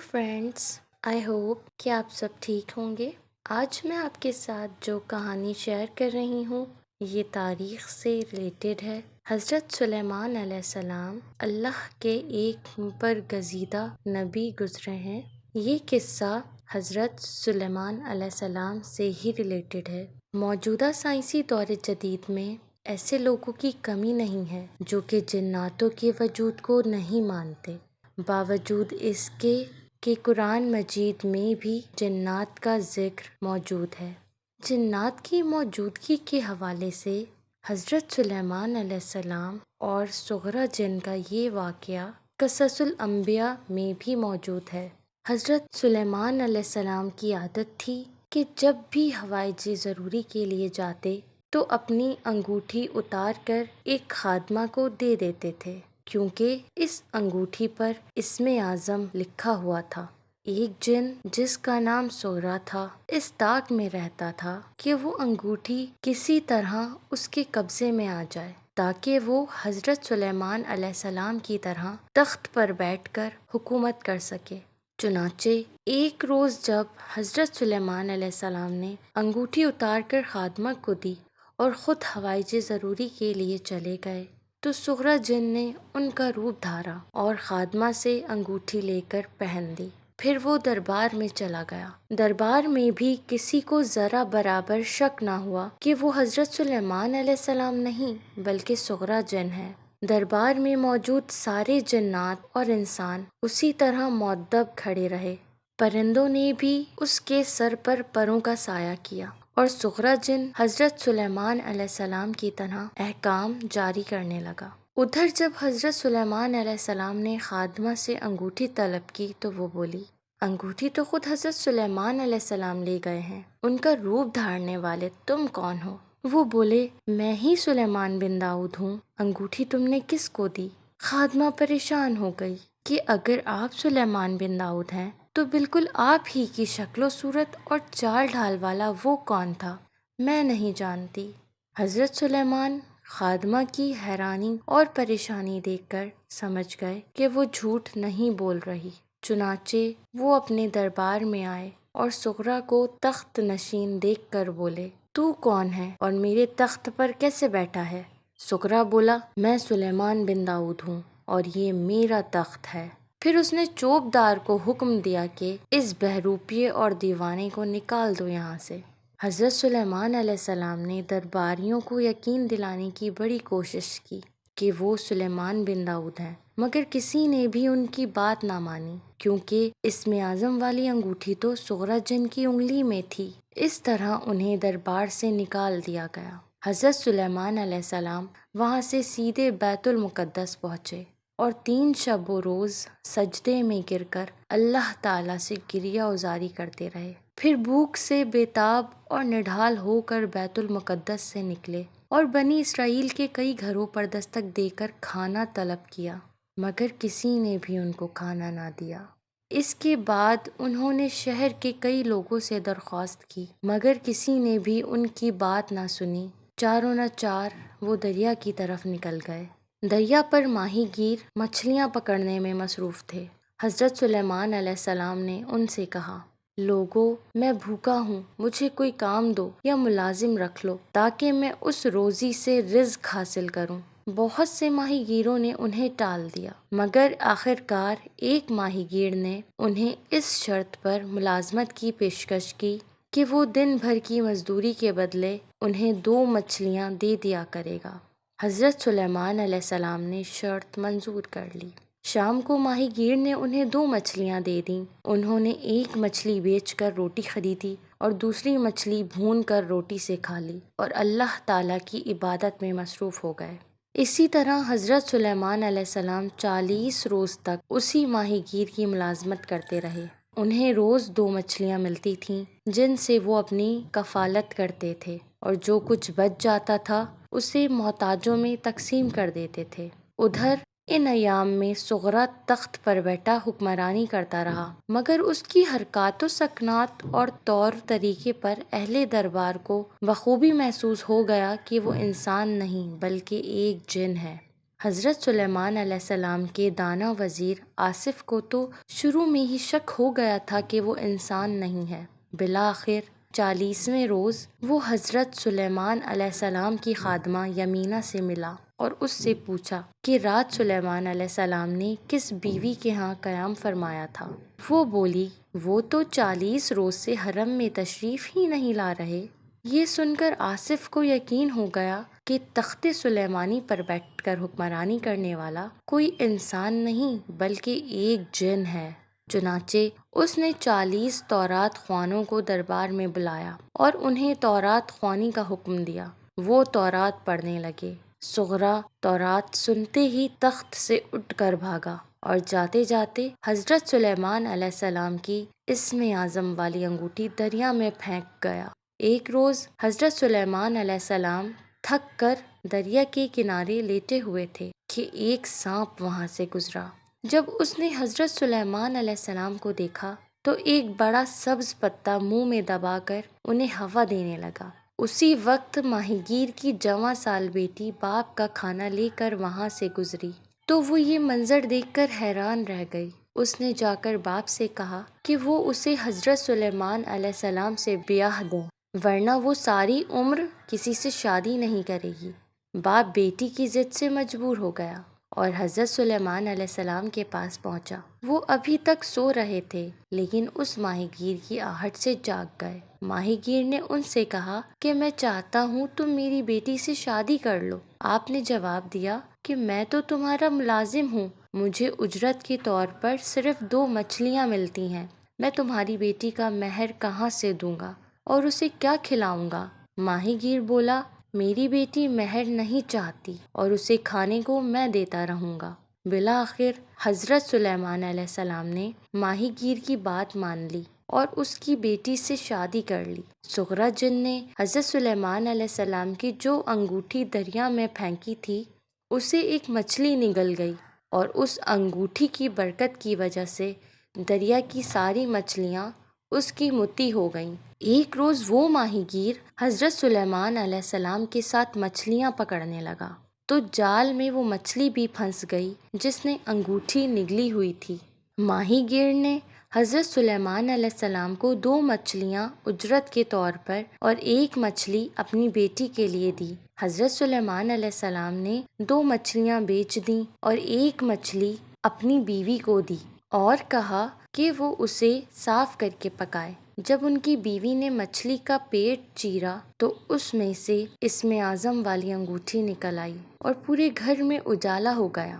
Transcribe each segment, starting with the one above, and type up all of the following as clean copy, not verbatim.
Friends, I hope کہ آپ سب ٹھیک ہوں گے۔ آج میں آپ کے ساتھ جو کہانی شیئر کر رہی ہوں یہ تاریخ سے ریلیٹڈ ہے۔ حضرت سلیمان علیہ السلام اللہ کے ایک برگزیدہ نبی گزرے ہیں۔ یہ قصہ حضرت سلیمان علیہ السلام سے ہی ریلیٹڈ ہے۔ موجودہ سائنسی دور جدید میں ایسے لوگوں کی کمی نہیں ہے جو کہ جناتوں کے وجود کو نہیں مانتے، باوجود اس کے کہ قرآن مجید میں بھی جنات کا ذکر موجود ہے۔ جنات کی موجودگی کے حوالے سے حضرت سلیمان علیہ السلام اور سغرا جن کا یہ واقعہ قصص الانبیاء میں بھی موجود ہے۔ حضرت سلیمان علیہ السلام کی عادت تھی کہ جب بھی ہوائی ضروری کے لیے جاتے تو اپنی انگوٹھی اتار کر ایک خادمہ کو دے دیتے تھے، کیونکہ اس انگوٹھی پر اسم اعظم لکھا ہوا تھا۔ ایک جن جس کا نام سغرا تھا اس طاق میں رہتا تھا کہ وہ انگوٹھی کسی طرح اس کے قبضے میں آ جائے تاکہ وہ حضرت سلیمان علیہ السلام کی طرح تخت پر بیٹھ کر حکومت کر سکے۔ چنانچہ ایک روز جب حضرت سلیمان علیہ السلام نے انگوٹھی اتار کر خادمہ کو دی اور خود ہوائی ضروری کے لیے چلے گئے تو سغرا جن نے ان کا روپ دھارا اور خادمہ سے انگوٹھی لے کر پہن دی۔ پھر وہ دربار میں چلا گیا۔ دربار میں بھی کسی کو ذرا برابر شک نہ ہوا کہ وہ حضرت سلیمان علیہ السلام نہیں بلکہ سغرا جن ہے۔ دربار میں موجود سارے جنات اور انسان اسی طرح مؤدب کھڑے رہے۔ پرندوں نے بھی اس کے سر پر پروں کا سایہ کیا اور سغرا جن حضرت سلیمان علیہ السلام کی طرح احکام جاری کرنے لگا۔ ادھر جب حضرت سلیمان علیہ السلام نے خادمہ سے انگوٹھی طلب کی تو وہ بولی، انگوٹھی تو خود حضرت سلیمان علیہ السلام لے گئے ہیں، ان کا روپ دھارنے والے تم کون ہو؟ وہ بولے، میں ہی سلیمان بن داؤد ہوں، انگوٹھی تم نے کس کو دی؟ خادمہ پریشان ہو گئی کہ اگر آپ سلیمان بن داؤد ہیں تو بالکل آپ ہی کی شکل و صورت اور چال ڈھال والا وہ کون تھا؟ میں نہیں جانتی۔ حضرت سلیمان خادمہ کی حیرانی اور پریشانی دیکھ کر سمجھ گئے کہ وہ جھوٹ نہیں بول رہی۔ چنانچہ وہ اپنے دربار میں آئے اور سغرا کو تخت نشین دیکھ کر بولے، تو کون ہے اور میرے تخت پر کیسے بیٹھا ہے؟ سغرا بولا، میں سلیمان بن داؤد ہوں اور یہ میرا تخت ہے۔ پھر اس نے چوبدار کو حکم دیا کہ اس بہروپیے اور دیوانے کو نکال دو یہاں سے۔ حضرت سلیمان علیہ السلام نے درباریوں کو یقین دلانے کی بڑی کوشش کی کہ وہ سلیمان بن داؤد ہیں، مگر کسی نے بھی ان کی بات نہ مانی، کیونکہ اسم اعظم والی انگوٹھی تو سغرا جن کی انگلی میں تھی۔ اس طرح انہیں دربار سے نکال دیا گیا۔ حضرت سلیمان علیہ السلام وہاں سے سیدھے بیت المقدس پہنچے اور 3 شب و روز سجدے میں گر کر اللہ تعالیٰ سے گریہ ازاری کرتے رہے۔ پھر بھوک سے بےتاب اور نڈھال ہو کر بیت المقدس سے نکلے اور بنی اسرائیل کے کئی گھروں پر دستک دے کر کھانا طلب کیا، مگر کسی نے بھی ان کو کھانا نہ دیا۔ اس کے بعد انہوں نے شہر کے کئی لوگوں سے درخواست کی، مگر کسی نے بھی ان کی بات نہ سنی۔ چاروں ناچار وہ دریا کی طرف نکل گئے۔ دریا پر ماہی گیر مچھلیاں پکڑنے میں مصروف تھے۔ حضرت سلیمان علیہ السلام نے ان سے کہا، لوگو، میں بھوکا ہوں، مجھے کوئی کام دو یا ملازم رکھ لو تاکہ میں اس روزی سے رزق حاصل کروں۔ بہت سے ماہی گیروں نے انہیں ٹال دیا، مگر آخرکار ایک ماہی گیر نے انہیں اس شرط پر ملازمت کی پیشکش کی کہ وہ دن بھر کی مزدوری کے بدلے انہیں 2 مچھلیاں دے دیا کرے گا۔ حضرت سلیمان علیہ السلام نے شرط منظور کر لی۔ شام کو ماہی گیر نے انہیں 2 مچھلیاں دے دیں۔ انہوں نے ایک مچھلی بیچ کر روٹی خریدی اور دوسری مچھلی بھون کر روٹی سے کھا لی اور اللہ تعالیٰ کی عبادت میں مصروف ہو گئے۔ اسی طرح حضرت سلیمان علیہ السلام 40 روز تک اسی ماہی گیر کی ملازمت کرتے رہے۔ انہیں روز 2 مچھلیاں ملتی تھیں جن سے وہ اپنی کفالت کرتے تھے اور جو کچھ بچ جاتا تھا اسے محتاجوں میں تقسیم کر دیتے تھے۔ ادھر ان ایام میں سغرا تخت پر بیٹھا حکمرانی کرتا رہا، مگر اس کی حرکات و سکنات اور طور طریقے پر اہل دربار کو بخوبی محسوس ہو گیا کہ وہ انسان نہیں بلکہ ایک جن ہے۔ حضرت سلیمان علیہ السلام کے دانا وزیر آصف کو تو شروع میں ہی شک ہو گیا تھا کہ وہ انسان نہیں ہے۔ بالآخر 40ویں روز وہ حضرت سلیمان علیہ السلام کی خادمہ یمینہ سے ملا اور اس سے پوچھا کہ رات سلیمان علیہ السلام نے کس بیوی کے ہاں قیام فرمایا تھا؟ وہ بولی، وہ تو 40 روز سے حرم میں تشریف ہی نہیں لا رہے۔ یہ سن کر آصف کو یقین ہو گیا کہ تخت سلیمانی پر بیٹھ کر حکمرانی کرنے والا کوئی انسان نہیں بلکہ ایک جن ہے۔ چنانچہ اس نے 40 تورات خوانوں کو دربار میں بلایا اور انہیں تورات خوانی کا حکم دیا۔ وہ تورات پڑھنے لگے۔ صغرا تورات سنتے ہی تخت سے اٹھ کر بھاگا اور جاتے جاتے حضرت سلیمان علیہ السلام کی اسم اعظم والی انگوٹھی دریا میں پھینک گیا۔ ایک روز حضرت سلیمان علیہ السلام تھک کر دریا کے کنارے لیٹے ہوئے تھے کہ ایک سانپ وہاں سے گزرا۔ جب اس نے حضرت سلیمان علیہ السلام کو دیکھا تو ایک بڑا سبز پتا منہ میں دبا کر انہیں ہوا دینے لگا۔ اسی وقت ماہی گیر کی جواں سال بیٹی باپ کا کھانا لے کر وہاں سے گزری تو وہ یہ منظر دیکھ کر حیران رہ گئی۔ اس نے جا کر باپ سے کہا کہ وہ اسے حضرت سلیمان علیہ السلام سے بیاہ دیں ورنہ وہ ساری عمر کسی سے شادی نہیں کرے گی۔ باپ بیٹی کی ضد سے مجبور ہو گیا اور حضرت سلیمان علیہ السلام کے پاس پہنچا۔ وہ ابھی تک سو رہے تھے لیکن اس ماہی گیر کی آہٹ سے جاگ گئے۔ ماہی گیر نے ان سے کہا کہ میں چاہتا ہوں تم میری بیٹی سے شادی کر لو۔ آپ نے جواب دیا کہ میں تو تمہارا ملازم ہوں، مجھے اجرت کے طور پر صرف 2 مچھلیاں ملتی ہیں، میں تمہاری بیٹی کا مہر کہاں سے دوں گا اور اسے کیا کھلاؤں گا؟ ماہی گیر بولا، میری بیٹی مہر نہیں چاہتی اور اسے کھانے کو میں دیتا رہوں گا۔ بالآخر حضرت سلیمان علیہ السلام نے ماہی گیر کی بات مان لی اور اس کی بیٹی سے شادی کر لی۔ صغرا جن نے حضرت سلیمان علیہ السلام کی جو انگوٹھی دریا میں پھینکی تھی اسے ایک مچھلی نگل گئی اور اس انگوٹھی کی برکت کی وجہ سے دریا کی ساری مچھلیاں اس کی متی ہو گئیں۔ ایک روز وہ ماہی گیر حضرت سلیمان علیہ السلام کے ساتھ مچھلیاں پکڑنے لگا تو جال میں وہ مچھلی بھی پھنس گئی جس نے انگوٹھی نگلی ہوئی تھی۔ ماہی گیر نے حضرت سلیمان علیہ السلام کو 2 مچھلیاں اجرت کے طور پر اور 1 مچھلی اپنی بیٹی کے لیے دی۔ حضرت سلیمان علیہ السلام نے 2 مچھلیاں بیچ دیں اور 1 مچھلی اپنی بیوی کو دی اور کہا کہ وہ اسے صاف کر کے پکائے۔ جب ان کی بیوی نے مچھلی کا پیٹ چیرا تو اس میں سے اسم اعظم والی انگوٹھی نکل آئی اور پورے گھر میں اجالا ہو گیا۔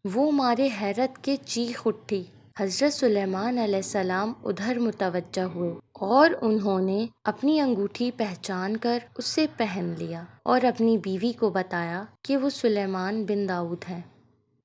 وہ مارے حیرت کے چیخ اٹھی۔ حضرت سلیمان علیہ السلام ادھر متوجہ ہوئے اور انہوں نے اپنی انگوٹھی پہچان کر اسے پہن لیا اور اپنی بیوی کو بتایا کہ وہ سلیمان بن داؤد ہیں۔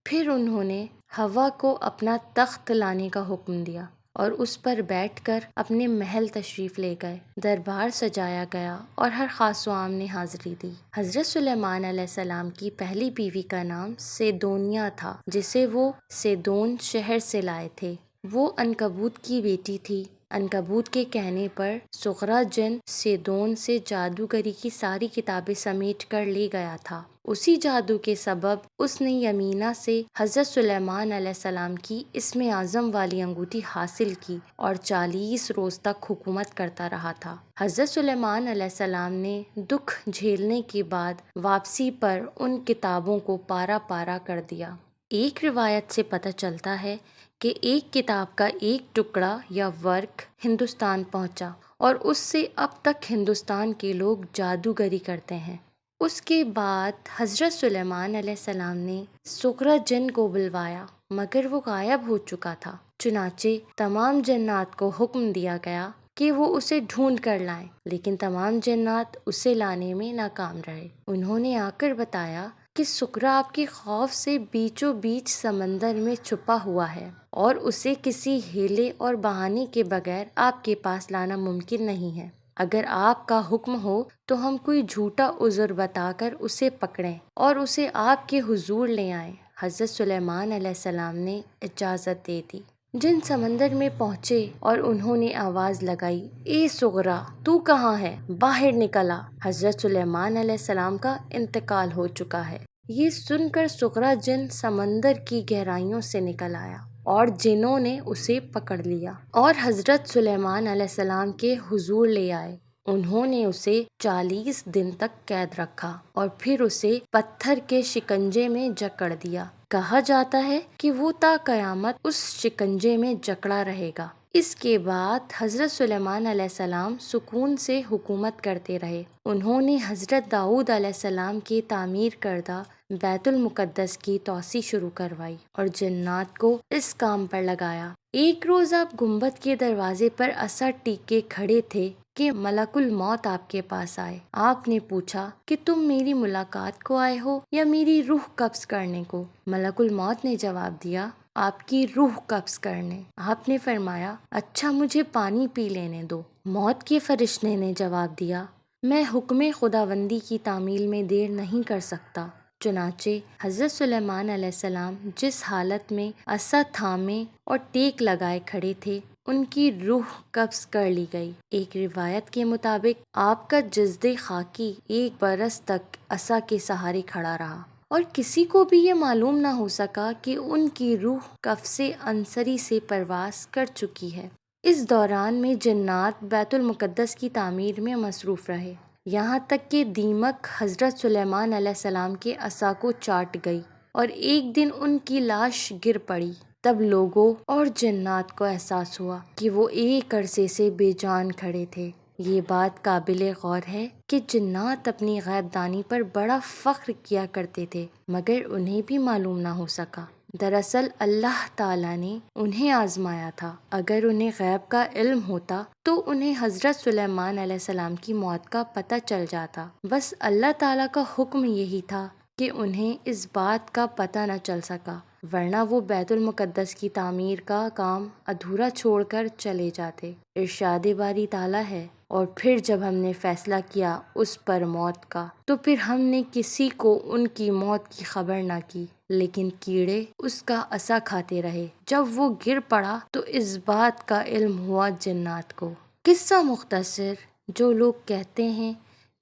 پھر انہوں نے ہوا کو اپنا تخت لانے کا حکم دیا اور اس پر بیٹھ کر اپنے محل تشریف لے گئے۔ دربار سجایا گیا اور ہر خاص و عام نے حاضری دی۔ حضرت سلیمان علیہ السلام کی پہلی بیوی کا نام سیدونیا تھا جسے وہ سیدون شہر سے لائے تھے۔ وہ عنکبوت کی بیٹی تھی۔ عنکبوت کے کہنے پر صغرا جن سیدون سے جادوگری کی ساری کتابیں سمیٹ کر لے گیا تھا۔ اسی جادو کے سبب اس نے یمینہ سے حضرت سلیمان علیہ السلام کی اسم اعظم والی انگوٹھی حاصل کی اور 40 روز تک حکومت کرتا رہا تھا۔ حضرت سلیمان علیہ السلام نے دکھ جھیلنے کے بعد واپسی پر ان کتابوں کو پارا پارا کر دیا۔ ایک روایت سے پتہ چلتا ہے کہ ایک کتاب کا ایک ٹکڑا یا ورق ہندوستان پہنچا اور اس سے اب تک ہندوستان کے لوگ جادوگری کرتے ہیں۔ اس کے بعد حضرت سلیمان علیہ السلام نے صغرا جن کو بلوایا مگر وہ غائب ہو چکا تھا۔ چنانچہ تمام جنات کو حکم دیا گیا کہ وہ اسے ڈھونڈ کر لائیں لیکن تمام جنات اسے لانے میں ناکام رہے۔ انہوں نے آ کر بتایا کہ صغرا آپ کے خوف سے بیچوں بیچ سمندر میں چھپا ہوا ہے اور اسے کسی ہیلے اور بہانے کے بغیر آپ کے پاس لانا ممکن نہیں ہے۔ اگر آپ کا حکم ہو تو ہم کوئی جھوٹا عذر بتا کر اسے پکڑیں اور اسے آپ کے حضور لے آئیں۔ حضرت سلیمان علیہ السلام نے اجازت دے دی۔ جن سمندر میں پہنچے اور انہوں نے آواز لگائی، اے صغرا تو کہاں ہے؟ باہر نکل آ، حضرت سلیمان علیہ السلام کا انتقال ہو چکا ہے۔ یہ سن کر سغرا جن سمندر کی گہرائیوں سے نکل آیا اور جنوں نے اسے پکڑ لیا اور حضرت سلیمان علیہ السلام کے حضور لے آئے۔ انہوں نے اسے 40 دن تک قید رکھا اور پھر اسے پتھر کے شکنجے میں جکڑ دیا۔ کہا جاتا ہے کہ وہ تا قیامت اس شکنجے میں جکڑا رہے گا۔ اس کے بعد حضرت سلیمان علیہ السلام سکون سے حکومت کرتے رہے۔ انہوں نے حضرت داؤد علیہ السلام کی تعمیر کردہ بیت المقدس کی توسیع شروع کروائی اور جنات کو اس کام پر لگایا۔ ایک روز آپ گنبد کے دروازے پر عصا ٹیکے کھڑے تھے کہ ملک الموت آپ کے پاس آئے۔ آپ نے پوچھا کہ تم میری ملاقات کو آئے ہو یا میری روح قبض کرنے کو؟ ملک الموت نے جواب دیا، آپ کی روح قبض کرنے۔ آپ نے فرمایا، اچھا مجھے پانی پی لینے دو۔ موت کے فرشتے نے جواب دیا، میں حکم خداوندی کی تعمیل میں دیر نہیں کر سکتا۔ چنانچہ حضرت سلیمان علیہ السلام جس حالت میں عصا تھامے اور ٹیک لگائے کھڑے تھے، ان کی روح قبض کر لی گئی۔ ایک روایت کے مطابق آپ کا جسد خاکی 1 برس تک عصا کے سہارے کھڑا رہا اور کسی کو بھی یہ معلوم نہ ہو سکا کہ ان کی روح قفس عنصری سے پرواز کر چکی ہے۔ اس دوران میں جنات بیت المقدس کی تعمیر میں مصروف رہے، یہاں تک کہ دیمک حضرت سلیمان علیہ السلام کے عصا کو چاٹ گئی اور ایک دن ان کی لاش گر پڑی۔ تب لوگوں اور جنات کو احساس ہوا کہ وہ ایک عرصے سے بے جان کھڑے تھے۔ یہ بات قابل غور ہے کہ جنات اپنی غیب دانی پر بڑا فخر کیا کرتے تھے، مگر انہیں بھی معلوم نہ ہو سکا۔ دراصل اللہ تعالیٰ نے انہیں آزمایا تھا۔ اگر انہیں غیب کا علم ہوتا تو انہیں حضرت سلیمان علیہ السلام کی موت کا پتہ چل جاتا۔ بس اللہ تعالیٰ کا حکم یہی تھا کہ انہیں اس بات کا پتہ نہ چل سکا، ورنہ وہ بیت المقدس کی تعمیر کا کام ادھورا چھوڑ کر چلے جاتے۔ ارشاد باری تعالیٰ ہے، اور پھر جب ہم نے فیصلہ کیا اس پر موت کا، تو پھر ہم نے کسی کو ان کی موت کی خبر نہ کی، لیکن کیڑے اس کا عصا کھاتے رہے۔ جب وہ گر پڑا تو اس بات کا علم ہوا جنات کو۔ قصہ مختصر، جو لوگ کہتے ہیں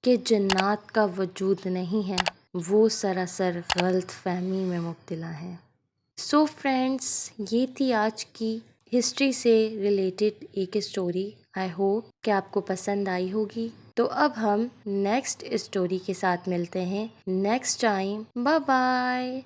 کہ جنات کا وجود نہیں ہے، وہ سراسر غلط فہمی میں مبتلا ہیں۔ سو فرینڈس، یہ تھی آج کی ہسٹری سے ریلیٹڈ ایک اسٹوری۔ آئی ہوپ کہ آپ کو پسند آئی ہوگی۔ تو اب ہم نیکسٹ اسٹوری کے ساتھ ملتے ہیں نیکسٹ ٹائم۔ Bye bye.